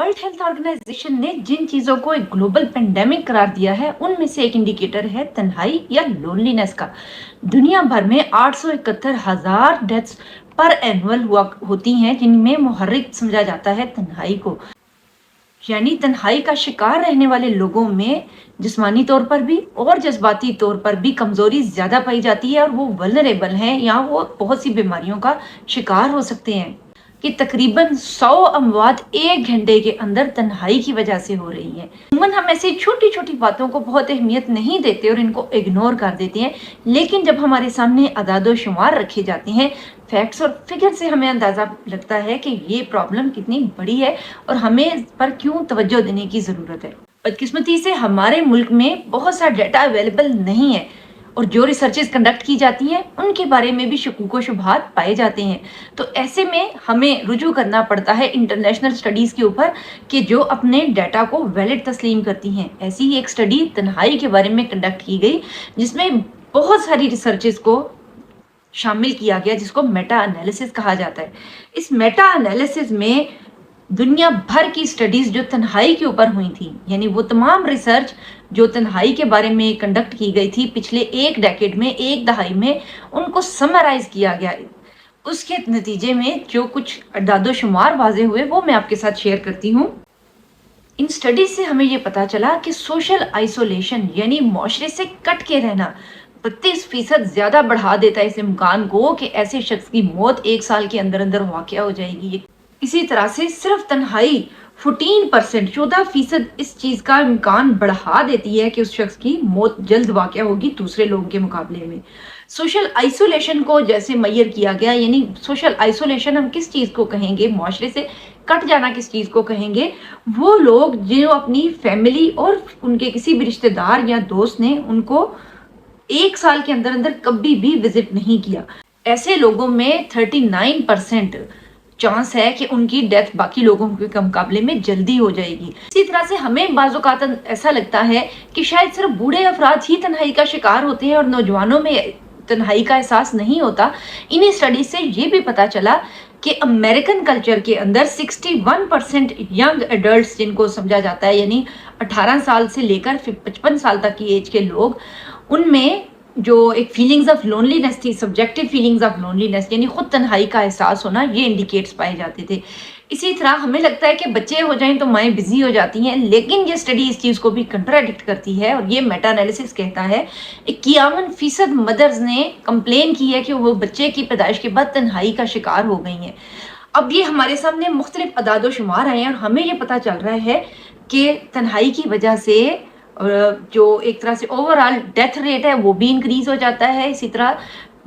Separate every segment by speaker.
Speaker 1: World health organisation ने जिन चीजों को एक ग्लोबल पेंडेमिक करार दिया है उनमें से एक इंडिकेटर है तन्हाई या लोनलीनेस का। दुनिया भर में 871,000 डेथ्स पर एनुअल हुआ होती हैं जिनमें मुहर्रिक समझा जाता है तन्हाई को। यानी तन्हाई का शिकार रहने वाले लोगों में जिस्मानी तौर पर भी और जज्बाती तौर पर भी कमजोरी ज्यादा पाई जाती है और वो वल्नरेबल हैं या वो बहुत सी बीमारियों का शिकार हो सकते हैं। कि तकरीबन 100 अमवात एक घंटे के अंदर तन्हाई की वजह से हो रही है। अमूमन हम ऐसी छोटी छोटी बातों को बहुत अहमियत नहीं देते और इनको इग्नोर कर देते हैं, लेकिन जब हमारे सामने अदादो शुमार रखे जाते हैं, फैक्ट्स और फिगर से हमें अंदाजा लगता है कि ये प्रॉब्लम कितनी बड़ी है और हमें इस पर क्यों तवज्जो देने की जरूरत है। बदकिस्मती से हमारे मुल्क में बहुत सा डाटा अवेलेबल नहीं है और जो रिसर्चेस कंडक्ट की जाती हैं उनके बारे में भी शकूक व शुबहात पाए जाते हैं। तो ऐसे में हमें रुजू करना पड़ता है इंटरनेशनल स्टडीज के ऊपर कि जो अपने डाटा को वैलिड तस्लीम करती हैं। ऐसी ही एक स्टडी तन्हाई के बारे में कंडक्ट की गई जिसमें बहुत सारी रिसर्चेस को शामिल किया गया, जिसको मेटा एनालिसिस कहा जाता है। इस मेटा एनालिसिस में दुनिया भर की स्टडीज जो तन्हाई के ऊपर हुई थी, यानी वो तमाम रिसर्च जो तन्हाई के बारे में कंडक्ट की गई थी पिछले एक डेकेड में, एक दहाई में, उनको समराइज किया गया। उसके नतीजे में जो कुछ अदादो शुमार वाजे हुए वो मैं आपके साथ शेयर करती हूँ। इन स्टडीज से हमें ये पता चला कि सोशल आइसोलेशन यानी मुआशरे से कट के रहना 32% ज्यादा बढ़ा देता है इस इम्कान को कि ऐसे शख्स की मौत एक साल के अंदर अंदर वाक़या हो जाएगी। इसी तरह से सिर्फ तन्हाई 14% इस चीज का इम्कान बढ़ा देती है कि उस शख्स की मौत जल्द वाक़या होगी दूसरे लोगों के मुकाबले में। सोशल आइसोलेशन को जैसे मैयर किया गया, यानी सोशल आइसोलेशन हम किस चीज को कहेंगे, मुआशरे से कट जाना किस चीज को कहेंगे, वो लोग जो अपनी फैमिली और उनके किसी भी रिश्तेदार या दोस्त ने उनको एक साल के अंदर अंदर कभी भी विजिट नहीं किया, ऐसे लोगों में 39% चांस है कि उनकी डेथ बाकी लोगों के मुकाबले में जल्दी हो जाएगी। इसी तरह से हमें बाज़-औक़ात ऐसा लगता है कि शायद सिर्फ बूढ़े अफराद ही तन्हाई का शिकार होते हैं और नौजवानों में तन्हाई का एहसास नहीं होता। इन्हीं स्टडीज से ये भी पता चला कि अमेरिकन कल्चर के अंदर 61% यंग एडल्ट्स, जिनको समझा जाता है यानी 18 साल से लेकर 55 साल तक की एज के लोग, उनमें जो एक फीलिंग्स ऑफ लोनलीनेस थी, सब्जेक्टिव फीलिंग्स ऑफ लोनलीनेस यानी खुद तन्हाई का एहसास होना, ये इंडिकेट्स पाए जाते थे। इसी तरह हमें लगता है कि बच्चे हो जाएं तो माएँ बिजी हो जाती हैं, लेकिन ये स्टडी इस चीज़ को भी कंट्राडिक्ट करती है और ये मेटा एनालिसिस कहता है 51% मदर्स ने कंप्लेन की है कि वो बच्चे की पैदाइश के बाद तन्हाई का शिकार हो गई हैं। अब ये हमारे सामने मुख्तलिफ अदादो शुमार आए हैं और हमें ये पता चल रहा है कि तन्हाई की वजह से जो एक तरह से ओवरऑल डेथ रेट है वो भी इंक्रीज हो जाता है। इसी तरह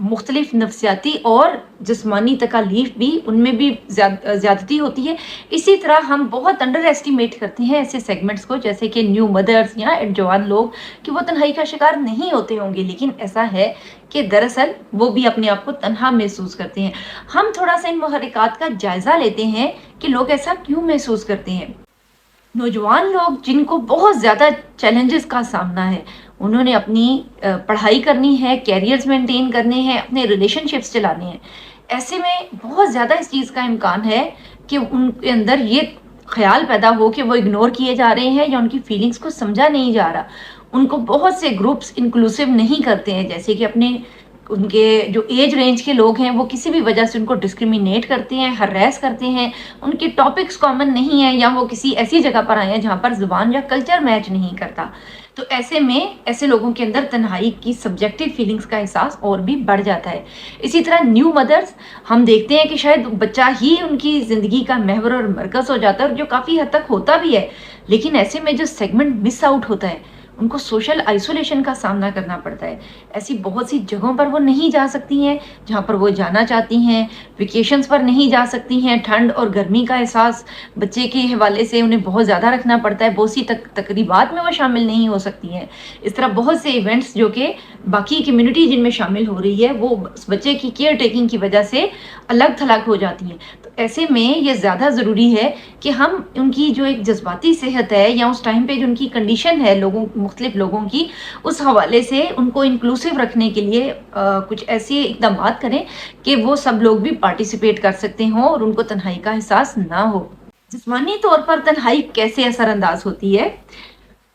Speaker 1: मुख्तलिफ नफ्सियाती और जिस्मानी तकालीफ भी, उनमें भी ज़्यादती होती है। इसी तरह हम बहुत अंडर एस्टिमेट करते हैं ऐसे सेगमेंट्स को, जैसे कि न्यू मदर्स या जवान लोग, कि वो तन्हाई का शिकार नहीं होते होंगे, लेकिन ऐसा है कि दरअसल वो भी अपने आप को तन्हा महसूस करते हैं। हम थोड़ा सा इन मुहर्रिकात का जायज़ा लेते हैं कि लोग ऐसा क्यों महसूस करते हैं। नौजवान लोग जिनको बहुत ज़्यादा चैलेंजेस का सामना है, उन्होंने अपनी पढ़ाई करनी है, कैरियर्स मेंटेन करने हैं, अपने रिलेशनशिप्स चलाने हैं। ऐसे में बहुत ज़्यादा इस चीज़ का इम्कान है कि उनके अंदर ये ख्याल पैदा हो कि वो इग्नोर किए जा रहे हैं या उनकी फीलिंग्स को समझा नहीं जा रहा। उनको बहुत से ग्रुप्स इंक्लूसिव नहीं करते हैं, जैसे कि अपने उनके जो एज रेंज के लोग हैं वो किसी भी वजह से उनको डिस्क्रिमिनेट करते हैं, हरेस करते हैं, उनके टॉपिक्स कॉमन नहीं है या वो किसी ऐसी जगह पर आए हैं जहाँ पर ज़ुबान या कल्चर मैच नहीं करता। तो ऐसे में ऐसे लोगों के अंदर तन्हाई की सब्जेक्टिव फीलिंग्स का एहसास और भी बढ़ जाता है। इसी तरह न्यू मदर्स, हम देखते हैं कि शायद बच्चा ही उनकी ज़िंदगी का महवर और मरकज़ हो जाता है, और जो काफ़ी हद तक होता भी है, लेकिन ऐसे में जो सेगमेंट मिस आउट होता है उनको सोशल आइसोलेशन का सामना करना पड़ता है। ऐसी बहुत सी जगहों पर वो नहीं जा सकती हैं जहाँ पर वो जाना चाहती हैं, वेकेशंस पर नहीं जा सकती हैं, ठंड और गर्मी का एहसास बच्चे के हवाले से उन्हें बहुत ज़्यादा रखना पड़ता है, बहुत सी तकरीबात में वो शामिल नहीं हो सकती हैं। इस तरह बहुत से इवेंट्स जो कि बाकी कम्युनिटी जिनमें शामिल हो रही है वो उस बच्चे की केयर टेकिंग की वजह से अलग थलग हो जाती हैं। तो ऐसे में ये ज़्यादा ज़रूरी है कि हम उनकी जो एक जज्बाती सेहत है या उस टाइम पे जो उनकी कंडीशन है मुख्तलिफ लोगों की, उस हवाले से उनको इंक्लूसिव रखने के लिए कुछ ऐसे इक़दाम करें कि वो सब लोग भी पार्टिसिपेट कर सकते हों और उनको तन्हाई का एहसास ना हो। जिस्मानी तौर पर तन्हाई कैसे असर अंदाज होती है?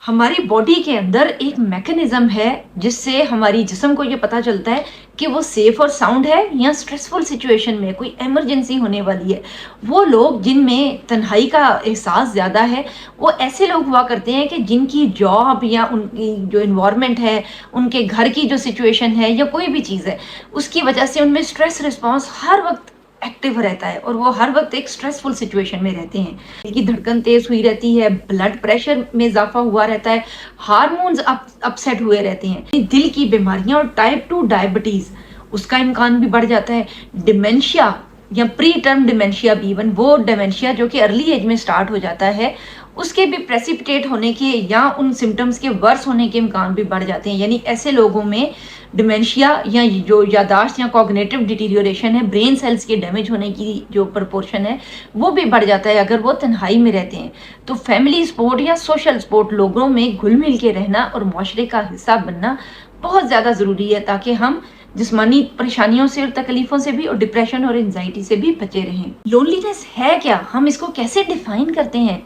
Speaker 1: हमारी बॉडी के अंदर एक मैकेनिज्म है जिससे हमारी जिस्म को ये पता चलता है कि वो सेफ और साउंड है या स्ट्रेसफुल सिचुएशन में कोई इमरजेंसी होने वाली है। वो लोग जिनमें तन्हाई का एहसास ज़्यादा है, वो ऐसे लोग हुआ करते हैं कि जिनकी जॉब या उनकी जो इन्वायरमेंट है, उनके घर की जो सिचुएशन है या कोई भी चीज़ है, उसकी वजह से उनमें स्ट्रेस रिस्पॉन्स हर वक्त एक्टिव रहता है और वो हर वक्त एक स्ट्रेसफुल सिचुएशन में रहते हैं। दिल की धड़कन तेज हुई रहती है, ब्लड प्रेशर में इजाफा हुआ रहता है, हार्मोन्स अपसेट हुए रहते हैं, दिल की बीमारियां और टाइप 2 डायबिटीज उसका इम्कान भी बढ़ जाता है। डिमेंशिया या प्री टर्म डिमेंशिया भी, इवन वो डिमेंशिया जो कि अर्ली एज में स्टार्ट हो जाता है, उसके भी प्रेसिपिटेट होने के या उन सिम्टम्स के वर्स होने के इम्कान भी बढ़ जाते हैं। यानी ऐसे लोगों में डिमेंशिया या जो यादाश्त या कॉग्निटिव डिटीरियोरेशन है, ब्रेन सेल्स के डैमेज होने की जो प्रपोर्शन है, वो भी बढ़ जाता है अगर वो तन्हाई में रहते हैं। तो फैमिली सपोर्ट या सोशल सपोर्ट, लोगों में घुल मिल के रहना और माशरे का हिस्सा बनना बहुत ज़्यादा ज़रूरी है, ताकि हम जिस्मानी परेशानियों से और तकलीफों से भी और डिप्रेशन और एंजाइटी से भी बचे रहें। लोनलीनेस है क्या? हम इसको कैसे डिफाइन करते हैं?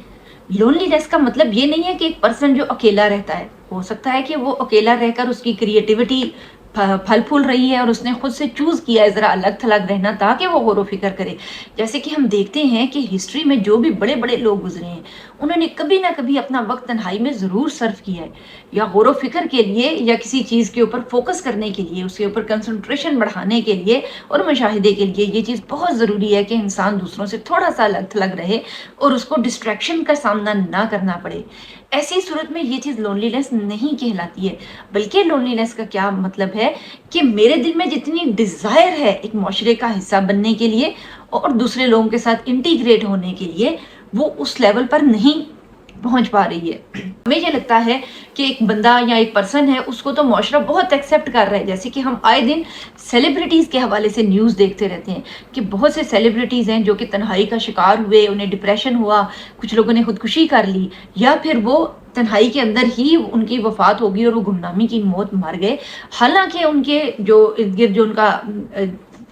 Speaker 1: लोनलीनेस का मतलब ये नहीं है कि एक पर्सन जो अकेला रहता है, हो सकता है कि वो अकेला रहकर उसकी क्रिएटिविटी फल फूल रही है और उसने खुद से चूज किया है जरा अलग थलग रहना ताकि वो गौर फिक्र करे। जैसे कि हम देखते हैं कि हिस्ट्री में जो भी बड़े बड़े लोग गुजरे हैं, उन्होंने कभी ना कभी अपना वक्त तन्हाई में जरूर सर्व किया है, या गौर फिक्र के लिए या किसी चीज के ऊपर फोकस करने के लिए, उसके ऊपर कंसंट्रेशन बढ़ाने के लिए और मुशाहिदे के लिए। ये चीज बहुत जरूरी है कि इंसान दूसरों से थोड़ा सा अलग थलग रहे और उसको डिस्ट्रैक्शन का सामना ना करना पड़े। ऐसी सूरत में ये चीज लोनलीनेस नहीं कहलाती है, बल्कि लोनलीनेस का क्या मतलब है कि मेरे दिल में जितनी डिजायर है एक माशरे का हिस्सा बनने के लिए और दूसरे लोगों के साथ इंटीग्रेट होने के लिए, वो उस लेवल पर नहीं पहुंच पा रही है। हमें ये लगता है कि एक बंदा या एक पर्सन है, उसको तो मुआशरा बहुत एक्सेप्ट कर रहा है। जैसे कि हम आए दिन सेलिब्रिटीज़ के हवाले से न्यूज़ देखते रहते हैं कि बहुत से सेलिब्रिटीज़ हैं जो कि तन्हाई का शिकार हुए, उन्हें डिप्रेशन हुआ, कुछ लोगों ने खुदकुशी कर ली, या फिर वो तन्हाई के अंदर ही उनकी वफात होगी और वो गुमनामी की मौत मर गए। हालांकि उनके जो इर्द गिर्द जो उनका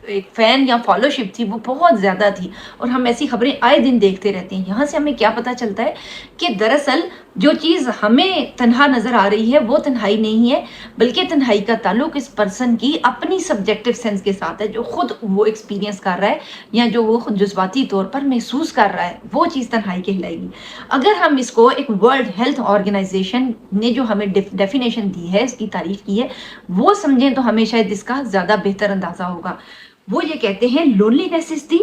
Speaker 1: एक फैन या फॉलोशिप थी वो बहुत ज़्यादा थी, और हम ऐसी खबरें आए दिन देखते रहते हैं। यहाँ से हमें क्या पता चलता है कि दरअसल जो चीज़ हमें तन्हा नज़र आ रही है वो तन्हाई नहीं है, बल्कि तन्हाई का ताल्लुक इस पर्सन की अपनी सब्जेक्टिव सेंस के साथ है, जो खुद वो एक्सपीरियंस कर रहा है या जो वो खुद जज्बाती तौर पर महसूस कर रहा है, वो चीज़ तन्हाई कहलाएगी। अगर हम इसको एक वर्ल्ड हेल्थ ऑर्गेनाइजेशन ने जो हमें डेफिनेशन दी है, इसकी तारीफ की है, वो समझें तो हमें शायद इसका ज़्यादा बेहतर अंदाज़ा होगा। वो ये कहते हैं, loneliness is the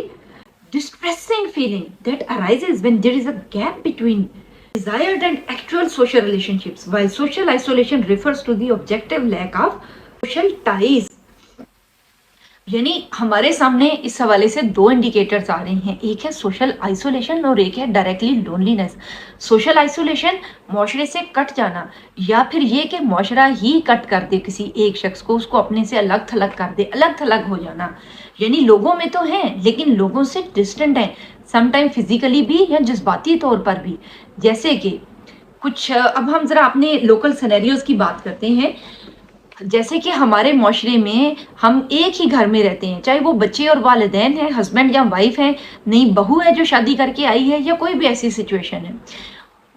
Speaker 1: distressing feeling that arises when there is a gap between desired and actual social relationships, while social isolation refers to the objective lack of social ties. यानी हमारे सामने इस हवाले से दो इंडिकेटर्स आ रहे हैं, एक है सोशल आइसोलेशन और एक है डायरेक्टली लोनलीनेस। सोशल आइसोलेशन मुआशरे से कट जाना, या फिर ये कि मुआशरा ही कट कर दे किसी एक शख्स को, उसको अपने से अलग थलग कर दे, अलग थलग हो जाना। यानी लोगों में तो हैं लेकिन लोगों से डिस्टेंट हैं, समटाइम फिजिकली भी या जज्बाती तौर पर भी। जैसे कि कुछ अब हम जरा अपने लोकल सिनेरियोज की बात करते हैं। जैसे कि हमारे माशरे में हम एक ही घर में रहते हैं, चाहे वो बच्चे और वालिदैन हैं, हस्बैंड या वाइफ हैं, नई बहू है जो शादी करके आई है, या कोई भी ऐसी सिचुएशन है।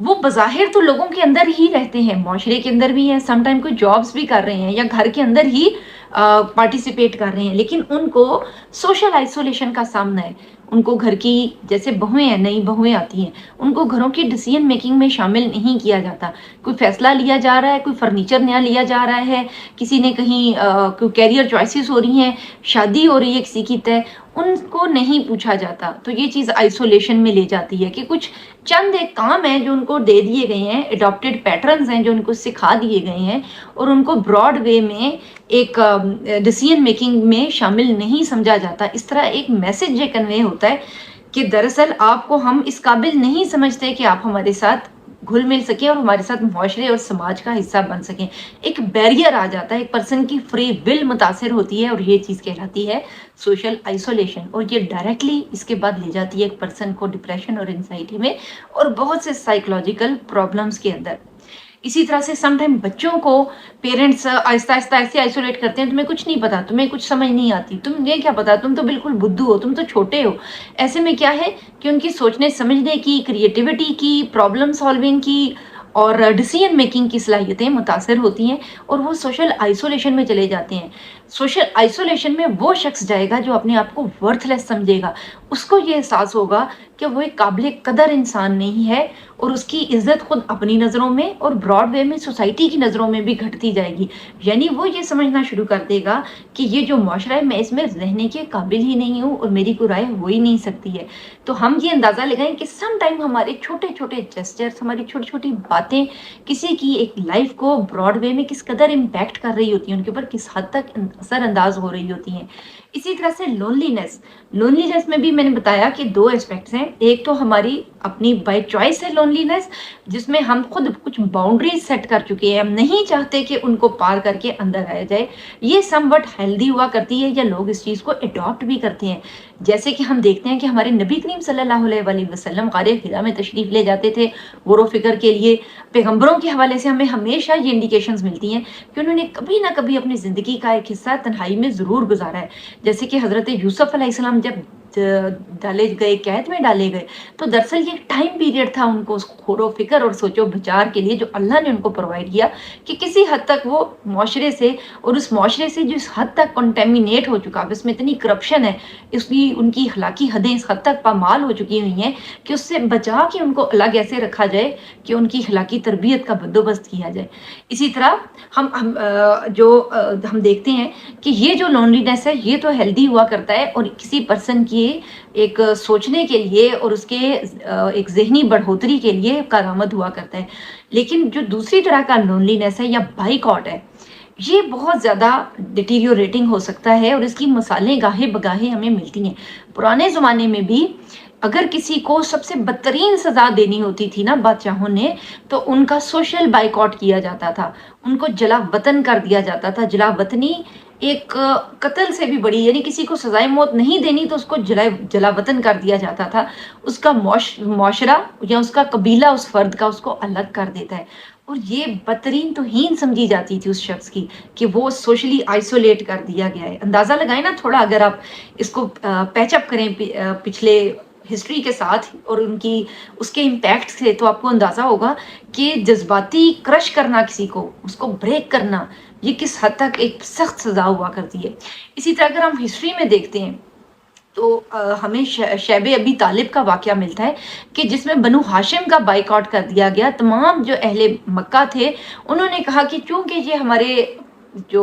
Speaker 1: वो बज़ाहिर तो लोगों के अंदर ही रहते हैं, माशरे के अंदर भी हैं, समटाइम कोई जॉब्स भी कर रहे हैं या घर के अंदर ही पार्टिसिपेट कर रहे हैं, लेकिन उनको सोशल आइसोलेशन का सामना है। उनको घर की, जैसे बहुएं हैं, नई बहुएं आती हैं, उनको घरों की डिसीजन मेकिंग में शामिल नहीं किया जाता। कोई फैसला लिया जा रहा है, कोई फर्नीचर नया लिया जा रहा है, किसी ने कहीं कोई कैरियर चॉइसेस हो रही हैं, शादी हो रही है किसी की तय, उनको नहीं पूछा जाता। तो ये चीज़ आइसोलेशन में ले जाती है कि कुछ चंद एक काम है जो उनको दे दिए गए हैं, एडॉप्टेड पैटर्न्स हैं जो उनको सिखा दिए गए हैं, और उनको ब्रॉड वे में एक डिसीजन मेकिंग में शामिल नहीं समझा जाता। इस तरह एक मैसेज ये कन्वे होता है कि दरअसल आपको हम इस काबिल नहीं समझते कि आप हमारे साथ घुल मिल सके और हमारे साथ मुआशरे और समाज का हिस्सा बन सकें। एक बैरियर आ जाता है, एक पर्सन की फ्री विल मुतासिर होती है, और ये चीज़ कहलाती है सोशल आइसोलेशन। और ये डायरेक्टली इसके बाद ले जाती है एक पर्सन को डिप्रेशन और एंजाइटी में और बहुत से साइकोलॉजिकल प्रॉब्लम्स के अंदर। इसी तरह से सम टाइम बच्चों को पेरेंट्स आहिस्ता आहिस्ता ऐसे आइसोलेट करते हैं, तुम्हें कुछ नहीं पता, तुम्हें कुछ समझ नहीं आती, तुम ये क्या पता, तुम तो बिल्कुल बुद्धू हो, तुम तो छोटे हो। ऐसे में क्या है कि उनकी सोचने समझने की, क्रिएटिविटी की, प्रॉब्लम सॉल्विंग की और डिसीजन मेकिंग की सलाहियतें मुतासर होती हैं और वो सोशल आइसोलेशन में चले जाते हैं। सोशल आइसोलेशन में वो शख्स जाएगा जो अपने आप को वर्थलेस समझेगा। उसको ये एहसास होगा कि वो एक काबिल कदर इंसान नहीं है और उसकी इज्जत खुद अपनी नज़रों में और ब्रॉड वे में सोसाइटी की नज़रों में भी घटती जाएगी। यानी वो ये समझना शुरू कर देगा कि ये जो मुआशरा है, मैं इसमें रहने के काबिल ही नहीं हूँ और मेरी कोई राय हो ही नहीं सकती है। तो हम ये अंदाज़ा लगाएं कि सम टाइम हमारे छोटे छोटे जेस्चर्स, हमारी छोटी छोटी बातें किसी की एक लाइफ को ब्रॉड वे में किस कदर इम्पैक्ट कर रही होती हैं, उनके ऊपर किस हद तक असरअंदाज हो रही होती हैं। इसी तरह से लोनलीनेस, लोनलीनेस में भी मैंने बताया कि दो एस्पेक्ट्स हैं। एक तो हमारी अपनी बाय चॉइस है लोनलीनेस, जिसमें हम खुद कुछ बाउंड्रीज सेट कर चुके हैं, हम नहीं चाहते कि उनको पार करके अंदर आया जाए। ये समवट हेल्दी हुआ करती है या लोग इस चीज़ को अडॉप्ट भी करते हैं। जैसे कि हम देखते हैं कि हमारे नबी करीम सल्लल्लाहु अलैहि वसल्लम गारे हिरा में तशरीफ़ ले जाते थे गौर व फिक्र के लिए। पैगंबरों के हवाले से हमें हमेशा ये इंडिकेशंस मिलती हैं कि उन्होंने कभी ना कभी अपनी ज़िंदगी का एक हिस्सा तन्हाई में ज़रूर गुजारा है। जैसे कि हज़रत यूसुफ अलैहिस्सलाम जब डाले गए, कैद में डाले गए, तो दरअसल ये टाइम पीरियड था उनको उस गौर फिक्र और सोचो विचार के लिए जो अल्लाह ने उनको प्रोवाइड किया कि किसी हद तक वो मुआशरे से और उस मुआशरे से जो इस हद तक कंटेमिनेट हो चुका है, इसमें इतनी करप्शन है, इसकी उनकी अखलाकी हदें इस हद तक पामाल हो चुकी हुई हैं कि उससे बचा के उनको अलग ऐसे रखा जाए कि उनकी अखलाकी तरबियत का बंदोबस्त किया जाए। इसी तरह हम देखते हैं कि ये जो लोनलीनेस है ये तो हेल्दी हुआ करता है और किसी पर्सन की एक सोचने के लिए और उसके एक ज़हनी बढ़ोतरी के लिए कारआमद हुआ करता है। लेकिन जो दूसरी तरह का लोनलीनेस है या बाइकआउट है, ये बहुत ज़्यादा डिटीरियोरेटिंग हो सकता है और इसकी मिसालें गाहे बगाहे हमें मिलती हैं। पुराने ज़माने में भी अगर किसी को सबसे बदतरीन सज़ा देनी होती थी ना बादशाहों ने, तो उनका सोशल बाइकआउट किया जाता था, उनको जला वतन कर दिया जाता था। जला वतनी एक कत्ल से भी बड़ी, यानी किसी को सज़ाए मौत नहीं देनी तो उसको जला वतन कर दिया जाता था। उसका मुआशरा या उसका कबीला उस फर्द का उसको अलग कर देता है और ये बदतरीन तौहीन समझी जाती थी उस शख्स की कि वो सोशली आइसोलेट कर दिया गया है। अंदाज़ा लगाएं ना थोड़ा, अगर आप इसको पैचअप करें पिछले हिस्ट्री के साथ और उनकी उसके इम्पैक्ट से, तो आपको अंदाज़ा होगा कि जज्बाती क्रश करना किसी को, उसको ब्रेक करना, ये किस हद तक एक सख्त सज़ा हुआ करती है। इसी तरह अगर हम हिस्ट्री में देखते हैं तो हमें शैब अबी तालिब का वाक़या मिलता है कि जिसमें बनु हाशिम का बाइकआउट कर दिया गया। तमाम जो अहले मक्का थे उन्होंने कहा कि चूँकि ये हमारे जो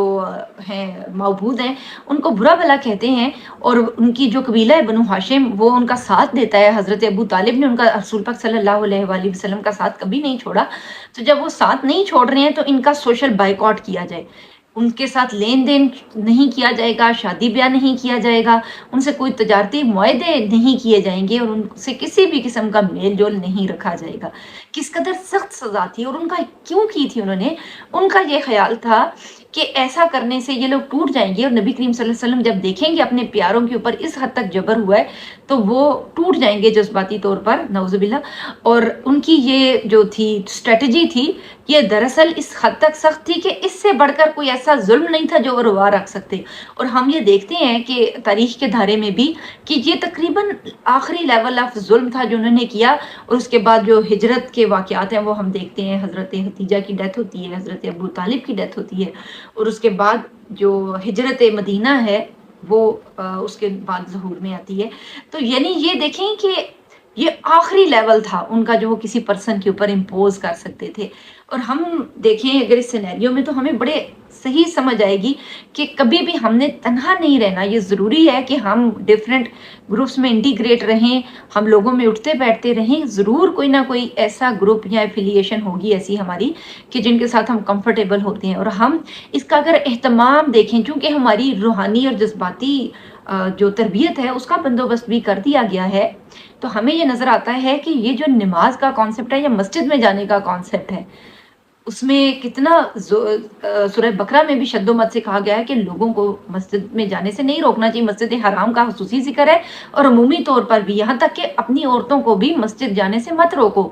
Speaker 1: हैं मौजूद हैं उनको बुरा भला कहते हैं और उनकी जो कबीला है बनु हाशिम वो उनका साथ देता है, हज़रत अबू तालिब ने उनका रसूल पाक सल्लल्लाहु अलैहि वसल्लम का साथ कभी नहीं छोड़ा, तो जब वो साथ नहीं छोड़ रहे हैं तो इनका सोशल बाइकआउट किया जाए, उनके साथ लेन देन नहीं किया जाएगा, शादी ब्याह नहीं किया जाएगा, उनसे कोई तजारती मुआहदे नहीं किए जाएंगे और उनसे किसी भी किस्म का मेल जोल नहीं रखा जाएगा। किस कदर सख्त सज़ा थी और उनका क्यों की थी उन्होंने, उनका ये ख्याल था कि ऐसा करने से ये लोग टूट जाएंगे और नबी करीम सल्लल्लाहु अलैहि वसल्लम जब देखेंगे अपने प्यारों के ऊपर इस हद तक जबर हुआ है तो वो टूट जाएंगे जज्बाती तौर पर, नौजुबिल्ला। और उनकी ये जो थी स्ट्रेटजी थी, ये दरअसल इस हद तक सख्त थी कि इससे बढ़कर कोई ऐसा जुल्म नहीं था जो वो रुआ रख सकते। और हम ये देखते हैं कि तारीख के धारे में भी कि ये तकरीबन आखिरी लेवल ऑफ जुल्म था जो उन्होंने किया। और उसके बाद जो हिजरत के वाक़यात हैं वो हम देखते हैं, हज़रत खदीजा की डेथ होती है, हज़रत अबू तालिब की डेथ होती है और उसके बाद जो हिजरत मदीना है वो उसके बाद ज़हूर में आती है। तो यानी ये देखें कि ये आखिरी लेवल था उनका जो वो किसी पर्सन के ऊपर इम्पोज कर सकते थे। और हम देखें अगर इस सिनेरियो में तो हमें बड़े सही समझ आएगी कि कभी भी हमने तन्हा नहीं रहना। ये ज़रूरी है कि हम डिफरेंट ग्रुप्स में इंटीग्रेट रहें, हम लोगों में उठते बैठते रहें। ज़रूर कोई ना कोई ऐसा ग्रुप या एफिलिएशन होगी ऐसी हमारी कि जिनके साथ हम कंफर्टेबल होते हैं और हम इसका अगर एहतमाम देखें, चूँकि हमारी रूहानी और जज्बाती जो तरबियत है उसका बंदोबस्त भी कर दिया गया है, तो हमें ये नज़र आता है कि ये जो नमाज का कॉन्सेप्ट है या मस्जिद में जाने का कॉन्सेप्ट है, उसमें कितना सूरह बकरा में भी शद्दोमत से कहा गया है कि लोगों को मस्जिद में जाने से नहीं रोकना चाहिए। मस्जिद हराम का खुसूसी ज़िक्र है और अमूमी तौर पर भी, यहाँ तक कि अपनी औरतों को भी मस्जिद जाने से मत रोको।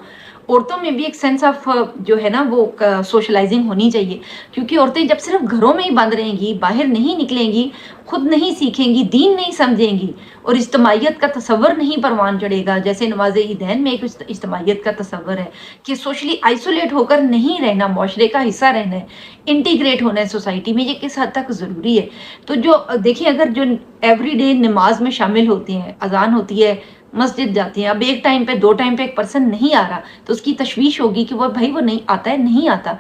Speaker 1: औरतों में भी एक सेंस ऑफ जो है ना वो सोशलाइजिंग होनी चाहिए, क्योंकि औरतें जब सिर्फ घरों में ही बंद रहेंगी, बाहर नहीं निकलेंगी, खुद नहीं सीखेंगी, दीन नहीं समझेंगी और इज्तमाहियत का तसव्वुर नहीं परवान चढ़ेगा। जैसे नमाज ईदैन में एक इज्तमाहियत का तसव्वुर है कि सोशली आइसोलेट होकर नहीं रहना, मुआशरे का हिस्सा रहना है, इंटीग्रेट होना है सोसाइटी में, ये किस हद तक ज़रूरी है। तो जो देखिए, अगर जो एवरीडे नमाज में शामिल होते हैं, अजान होती है, मस्जिद जाते हैं, अब एक टाइम पे, दो टाइम पे एक पर्सन नहीं आ रहा, तो उसकी तशवीश होगी कि वो भाई वो नहीं आता है, नहीं आता।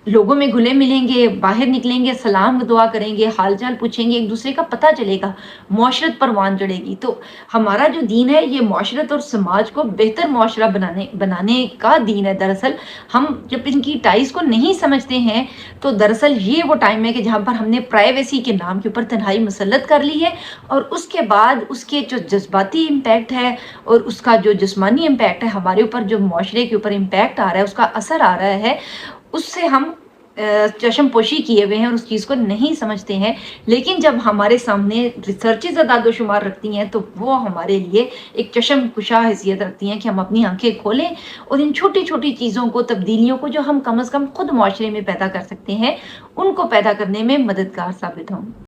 Speaker 1: लोगों में घुले मिलेंगे, बाहर निकलेंगे, सलाम दुआ करेंगे, हाल चाल पूछेंगे, एक दूसरे का पता चलेगा, मुआशरत परवान चढ़ेगी। तो हमारा जो दीन है ये मुआशरत और समाज को बेहतर मुआशरा बनाने बनाने का दीन है। दरअसल हम जब इनकी टाइज को नहीं समझते हैं, तो दरअसल ये वो टाइम है कि जहाँ पर हमने प्राइवेसी के नाम के ऊपर तन्हाई मुसल्लत कर ली है, और उसके बाद उसके जो जज्बाती इम्पैक्ट है और उसका जो जिस्मानी इम्पैक्ट है, हमारे ऊपर जो मुआशरे के ऊपर इम्पैक्ट आ रहा है, उसका असर आ रहा है, उससे हम चशम पोशी किए हुए हैं और उस चीज़ को नहीं समझते हैं। लेकिन जब हमारे सामने रिसर्चेज अदादोशुमार रखती हैं, तो वो हमारे लिए एक चशम कुशा हैसियत रखती हैं कि हम अपनी आंखें खोलें और इन छोटी छोटी चीज़ों को, तब्दीलियों को, जो हम कम अज़ कम खुद मुआशरे में पैदा कर सकते हैं, उनको पैदा करने में मददगार साबित हों।